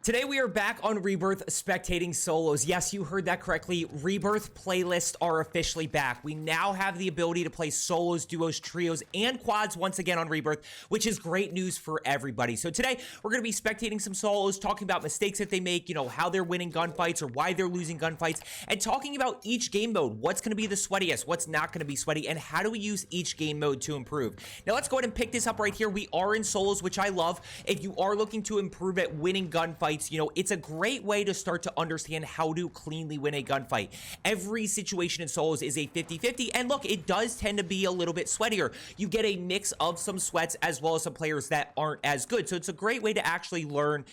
Today we are back on Rebirth spectating solos. Yes, you heard that correctly. Rebirth playlists are officially back. We now have the ability to play solos, duos, trios, and quads once again on Rebirth, which is great news for everybody. So today we're going to be spectating some solos, talking about mistakes that they make, how they're winning gunfights or why they're losing gunfights, and talking about each game mode, what's going to be the sweatiest, what's not going to be sweaty, and how do we use each game mode to improve. Now let's go ahead and pick this up right here. We are in solos, which I love. If you are looking to improve at winning gunfights, it's a great way to start to understand how to cleanly win a gunfight. Every situation in solos is a 50-50, and look, it does tend to be a little bit sweatier. You get a mix of some sweats as well as some players that aren't as good, so it's a great way to actually learn,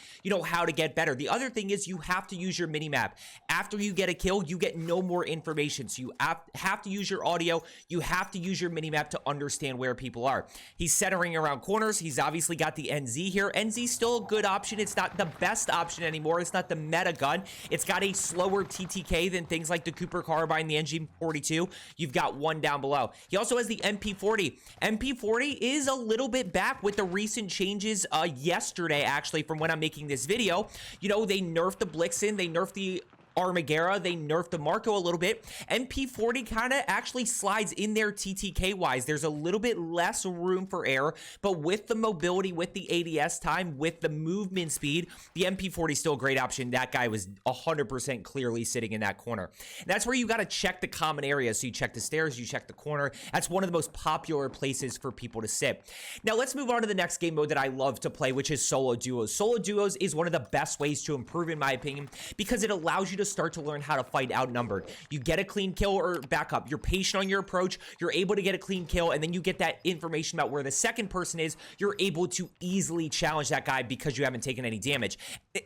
how to get better. The other thing is you have to use your mini-map. After you get a kill, you get no more information, so you have to use your audio, you have to use your mini-map to understand where people are. He's centering around corners. He's obviously got the NZ here. NZ's still a good option. It's not the best option anymore. It's not the meta gun. It's got a slower TTK than things like the Cooper Carbine, the NG42. You've got one down below. He also has the MP40. MP40 is a little bit back with the recent changes yesterday, actually, from when I'm making this video. They nerfed the Blixen, they nerfed the Armagera, they nerfed the Marco a little bit. MP40 kind of actually slides in there TTK-wise. There's a little bit less room for error, but with the mobility, with the ADS time, with the movement speed, the MP40 is still a great option. That guy was 100% clearly sitting in that corner. And that's where you got to check the common areas. So you check the stairs, you check the corner. That's one of the most popular places for people to sit. Now let's move on to the next game mode that I love to play, which is solo duos. Solo duos is one of the best ways to improve, in my opinion, because it allows you to start to learn how to fight outnumbered. You get a clean kill or backup. You're patient on your approach. You're able to get a clean kill, and then you get that information about where the second person is. You're able to easily challenge that guy because you haven't taken any damage.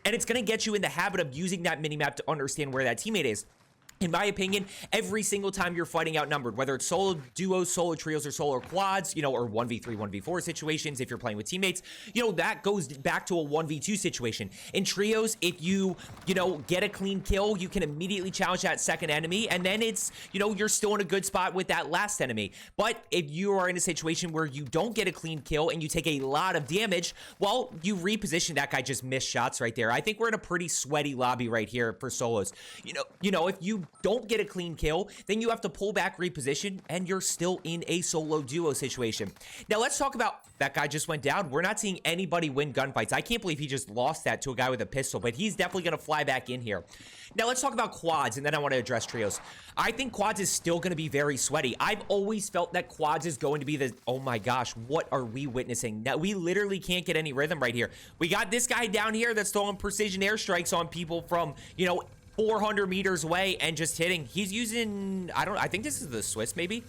And it's going to get you in the habit of using that minimap to understand where that teammate is. In my opinion, every single time you're fighting outnumbered, whether it's solo duos, solo trios, or solo quads, or 1v3, 1v4 situations, if you're playing with teammates, that goes back to a 1v2 situation. In trios, if you, get a clean kill, you can immediately challenge that second enemy, and then it's, you're still in a good spot with that last enemy. But if you are in a situation where you don't get a clean kill and you take a lot of damage, well, you reposition. That guy just missed shots right there. I think we're in a pretty sweaty lobby right here for solos. If you don't get a clean kill, then you have to pull back, reposition, and you're still in a solo duo situation. Now let's talk about that guy just went down. We're not seeing anybody win gunfights. I can't believe he just lost that to a guy with a pistol, but he's definitely going to fly back in here. Now let's talk about quads, and then I want to address trios. I think quads is still going to be very sweaty. I've always felt that quads is going to be the, oh my gosh, what are we witnessing? Now, we literally can't get any rhythm right here. We got this guy down here that's throwing precision airstrikes on people from, 400 meters away and just hitting. He's using, I think this is the Swiss maybe.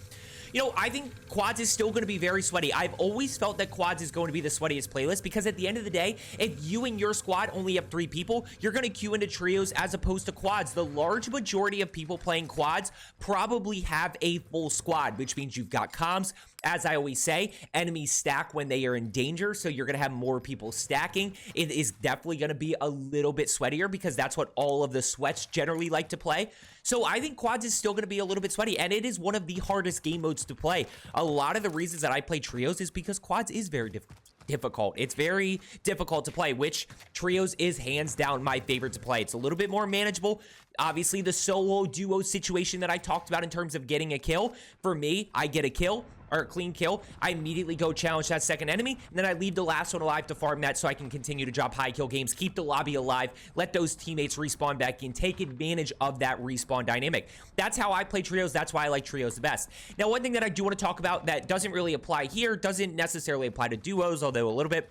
I think quads is still going to be very sweaty. I've always felt that quads is going to be the sweatiest playlist because at the end of the day, if you and your squad only have 3 people, you're going to queue into trios as opposed to quads. The large majority of people playing quads probably have a full squad, which means you've got comms. As I always say, enemies stack when they are in danger, so you're going to have more people stacking. It is definitely going to be a little bit sweatier because that's what all of the sweats generally like to play. So I think quads is still going to be a little bit sweaty, and it is one of the hardest game modes to play. A lot of the reasons that I play trios is because quads is very difficult. It's very difficult to play, which trios is hands down my favorite to play. It's a little bit more manageable. Obviously, the solo duo situation that I talked about in terms of getting a kill, for me, I get a kill, or a clean kill, I immediately go challenge that second enemy, and then I leave the last one alive to farm that so I can continue to drop high kill games, keep the lobby alive, let those teammates respawn back in, take advantage of that respawn dynamic. That's how I play trios. That's why I like trios the best. Now, one thing that I do want to talk about that doesn't really apply here, doesn't necessarily apply to duos, although a little bit,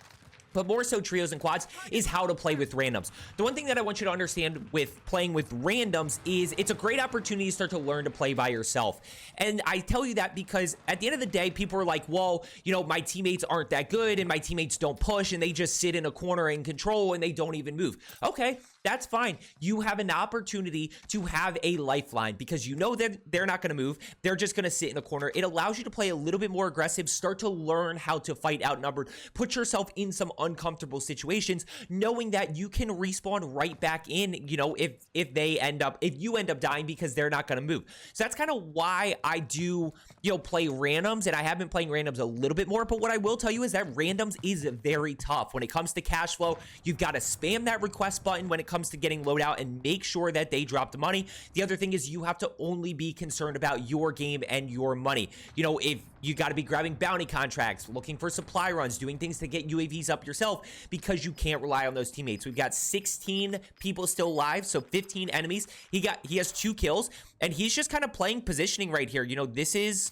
but more so trios and quads, is how to play with randoms. The one thing that I want you to understand with playing with randoms is it's a great opportunity to start to learn to play by yourself. And I tell you that because at the end of the day, people are like, well, my teammates aren't that good and my teammates don't push and they just sit in a corner and control and they don't even move. Okay, that's fine. You have an opportunity to have a lifeline because you know that they're not going to move. They're just going to sit in the corner. It allows you to play a little bit more aggressive, start to learn how to fight outnumbered, put yourself in some uncomfortable situations, knowing that you can respawn right back in, you know, if you end up dying because they're not going to move. So that's kind of why I do, you know, play randoms, and I have been playing randoms a little bit more. But what I will tell you is that randoms is very tough when it comes to cash flow. You've got to spam that request button when it comes to getting loadout and make sure that they drop the money. The other thing is you have to only be concerned about your game and your money. You know, if you got to be grabbing bounty contracts, looking for supply runs, doing things to get UAVs up yourself, because you can't rely on those teammates. We've got 16 people still alive, so 15 enemies. He has 2 kills, and he's just kind of playing positioning right here. You know, this is...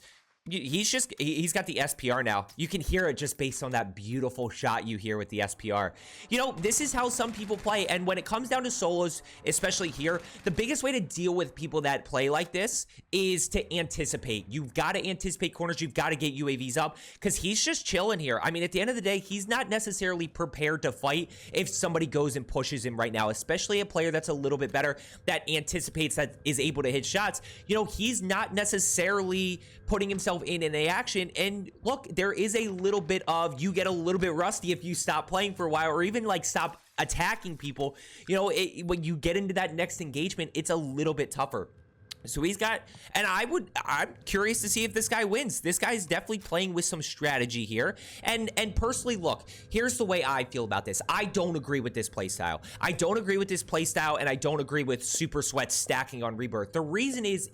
he's got the SPR now. You can hear it just based on that beautiful shot you hear with the SPR. You know, this is how some people play, and when it comes down to solos, especially here, the biggest way to deal with people that play like this is to anticipate. You've got to anticipate corners. You've got to get UAVs up, because he's just chilling here. I mean, at the end of the day, he's not necessarily prepared to fight if somebody goes and pushes him right now, especially a player that's a little bit better, that anticipates, that is able to hit shots. You know, he's not necessarily putting himself in a action. And look, there is a little bit of, you get a little bit rusty if you stop playing for a while, or even like stop attacking people. You know, when you get into that next engagement, it's a little bit tougher. So he's got, and I'm curious to see if this guy wins. This guy's definitely playing with some strategy here. And personally, look, here's the way I feel about this. I don't agree with this playstyle. I don't agree with this playstyle, and I don't agree with Super Sweat stacking on Rebirth. The reason is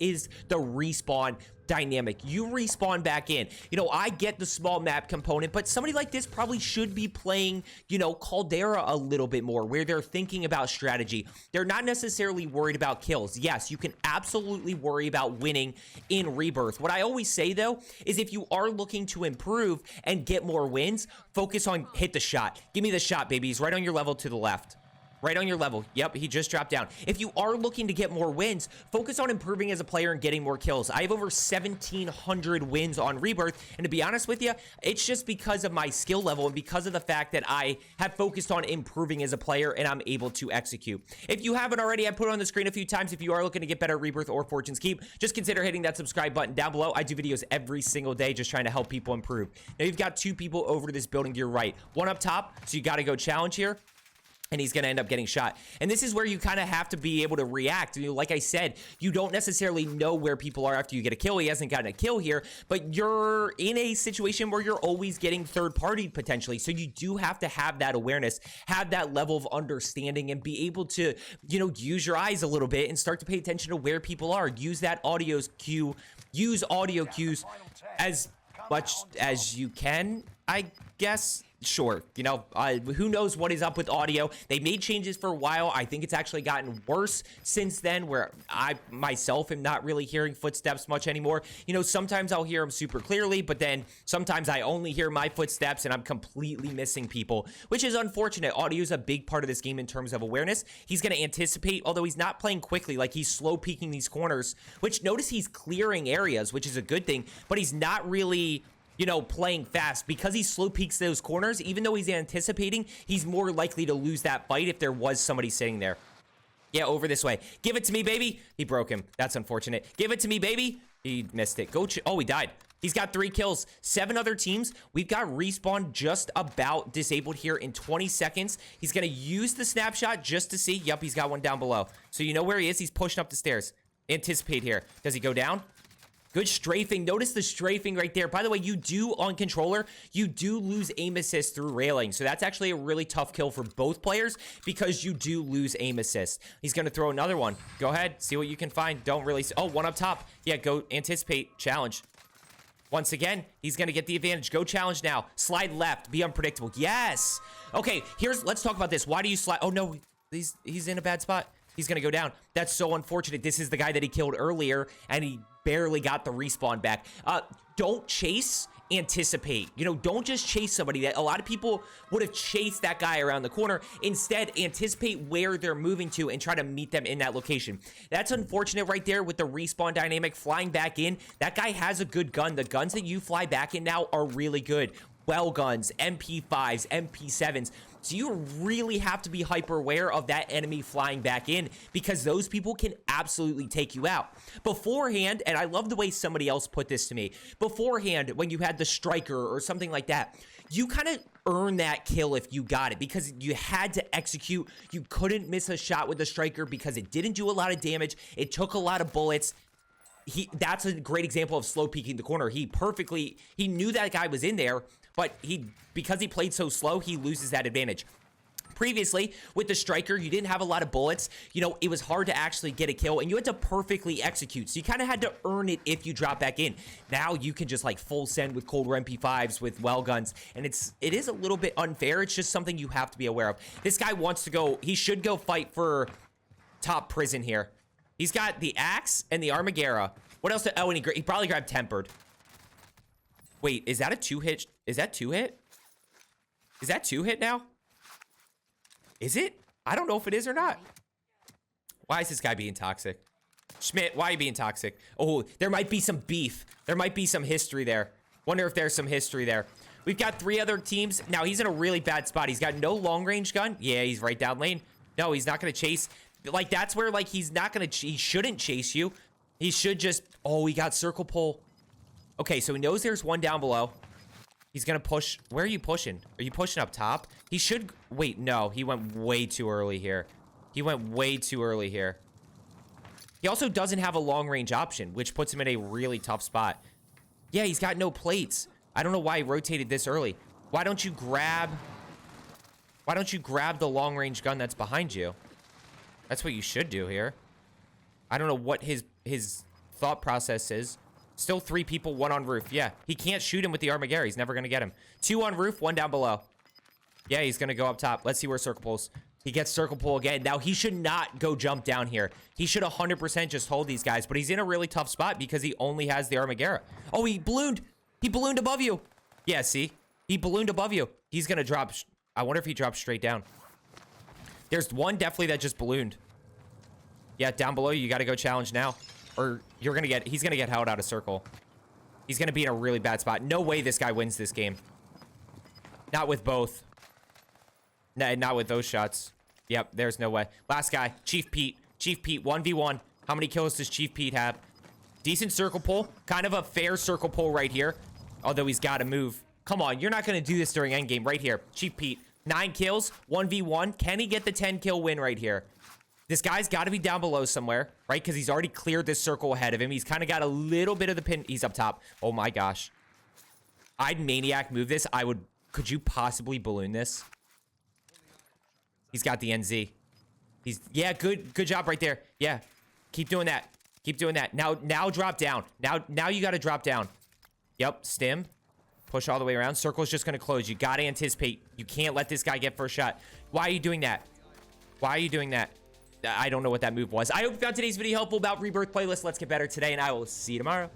the respawn dynamic. You respawn back in. You know, I get the small map component, but somebody like this probably should be playing, you know, Caldera a little bit more, where they're thinking about strategy. They're not necessarily worried about kills. Yes, you can absolutely worry about winning in Rebirth. What I always say, though, is if you are looking to improve and get more wins, focus on hit the shot. Give me the shot, baby. He's right on your level to the left. Right on your level. Yep, he just dropped down. If you are looking to get more wins, focus on improving as a player and getting more kills. I have over 1,700 wins on Rebirth, and to be honest with you, it's just because of my skill level and because of the fact that I have focused on improving as a player and I'm able to execute. If you haven't already, I put it on the screen a few times. If you are looking to get better at Rebirth or Fortune's Keep, just consider hitting that subscribe button down below. I do videos every single day just trying to help people improve. Now, you've got 2 people over to this building to your right. One up top, so you got to go challenge here. And he's going to end up getting shot. And this is where you kind of have to be able to react. You know, like I said, you don't necessarily know where people are after you get a kill. He hasn't gotten a kill here, but you're in a situation where you're always getting third-party potentially. So you do have to have that awareness, have that level of understanding, and be able to, you know, use your eyes a little bit and start to pay attention to where people are. Use that audio cue. Use audio cues as much as you can, I guess. Sure, you know, who knows what is up with audio. They made changes for a while. I think it's actually gotten worse since then, where I myself am not really hearing footsteps much anymore. You know, sometimes I'll hear them super clearly, but then sometimes I only hear my footsteps and I'm completely missing people, which is unfortunate. Audio is a big part of this game in terms of awareness. He's going to anticipate, although he's not playing quickly, like he's slow peeking these corners, which notice he's clearing areas, which is a good thing, but he's not really, you know, playing fast. Because he slow peeks those corners, even though he's anticipating, he's more likely to lose that fight if there was somebody sitting there. Yeah, over this way. Give it to me, baby. He broke him. That's unfortunate. Give it to me, baby. He missed it. Oh, he died. He's got 3 kills. 7 other teams. We've got respawn just about disabled here in 20 seconds. He's going to use the snapshot just to see. Yep, he's got one down below. So you know where he is. He's pushing up the stairs. Anticipate here. Does he go down? Good strafing. Notice the strafing right there. By the way, you do, on controller, you do lose aim assist through railing. So that's actually a really tough kill for both players because you do lose aim assist. He's going to throw another one. Go ahead. See what you can find. Don't really see. Oh, one up top. Yeah, go anticipate. Challenge. Once again, he's going to get the advantage. Go challenge now. Slide left. Be unpredictable. Yes. Okay, let's talk about this. Why do you slide? Oh, no. He's in a bad spot. He's going to go down. That's so unfortunate. This is the guy that he killed earlier, and he barely got the respawn back. Don't chase, anticipate. You know, don't just chase somebody. That a lot of people would have chased that guy around the corner. Instead, anticipate where they're moving to and try to meet them in that location. That's unfortunate right there with the respawn dynamic. Flying back in, that guy has a good gun. The guns that you fly back in now are really good. Well guns, MP5s, MP7s. So you really have to be hyper aware of that enemy flying back in because those people can absolutely take you out. Beforehand, and I love the way somebody else put this to me, beforehand, when you had the striker or something like that, you kind of earn that kill if you got it because you had to execute. You couldn't miss a shot with the striker because it didn't do a lot of damage. It took a lot of bullets. That's a great example of slow peeking the corner. He knew that guy was in there, but because he played so slow, he loses that advantage. Previously, with the striker, you didn't have a lot of bullets. You know, it was hard to actually get a kill, and you had to perfectly execute. So you kind of had to earn it if you drop back in. Now you can just like full send with cold MP5s with well guns, and it is a little bit unfair. It's just something you have to be aware of. This guy wants to go. He should go fight for top prison here. He's got the axe and the Armaguerra. What else? Oh, and he probably grabbed tempered. Wait, is that a 2-hit? Is that 2-hit? Is that 2-hit now? Is it? I don't know if it is or not. Why is this guy being toxic? Schmidt, why are you being toxic? Oh, there might be some beef. There might be some history there. Wonder if there's some history there. We've got 3 other teams. Now, he's in a really bad spot. He's got no long-range gun. Yeah, he's right down lane. No, he's not going to chase. Like, that's where, like, he shouldn't chase you. He should just... Oh, he got circle pull. Okay, so he knows there's one down below. He's gonna push. Where are you pushing? Are you pushing up top? He should. Wait, no. He went way too early here. He went way too early here. He also doesn't have a long range option, which puts him in a really tough spot. Yeah, he's got no plates. I don't know why he rotated this early. Why don't you grab the long range gun that's behind you? That's what you should do here. I don't know what his thought process is. Still 3 people, 1 on roof. Yeah, he can't shoot him with the Armaguerra. He's never going to get him. 2 on roof, 1 down below. Yeah, he's going to go up top. Let's see where circle pulls. He gets circle pull again. Now, he should not go jump down here. He should 100% just hold these guys, but he's in a really tough spot because he only has the Armaguerra. Oh, he ballooned. He ballooned above you. Yeah, see? He ballooned above you. He's going to drop. I wonder if he drops straight down. There's one definitely that just ballooned. Yeah, down below, you got to go challenge now. Or he's going to get held out of circle. He's going to be in a really bad spot. No way this guy wins this game. Not with both. Not with those shots. Yep, there's no way. Last guy, Chief Pete. Chief Pete, 1v1. How many kills does Chief Pete have? Decent circle pull. Kind of a fair circle pull right here. Although he's got to move. Come on, you're not going to do this during endgame. Right here, Chief Pete. 9 kills, 1v1. Can he get the 10 kill win right here? This guy's got to be down below somewhere, right? Because he's already cleared this circle ahead of him. He's kind of got a little bit of the pin. He's up top. Oh my gosh. I'd maniac move this. Could you possibly balloon this? He's got the NZ. Yeah, good job right there. Yeah, keep doing that. Keep doing that. Now drop down. Now you got to drop down. Yep, stim. Push all the way around. Circle's just going to close. You got to anticipate. You can't let this guy get first shot. Why are you doing that? Why are you doing that? I don't know what that move was. I hope you found today's video helpful about Rebirth playlist. Let's get better today, and I will see you tomorrow.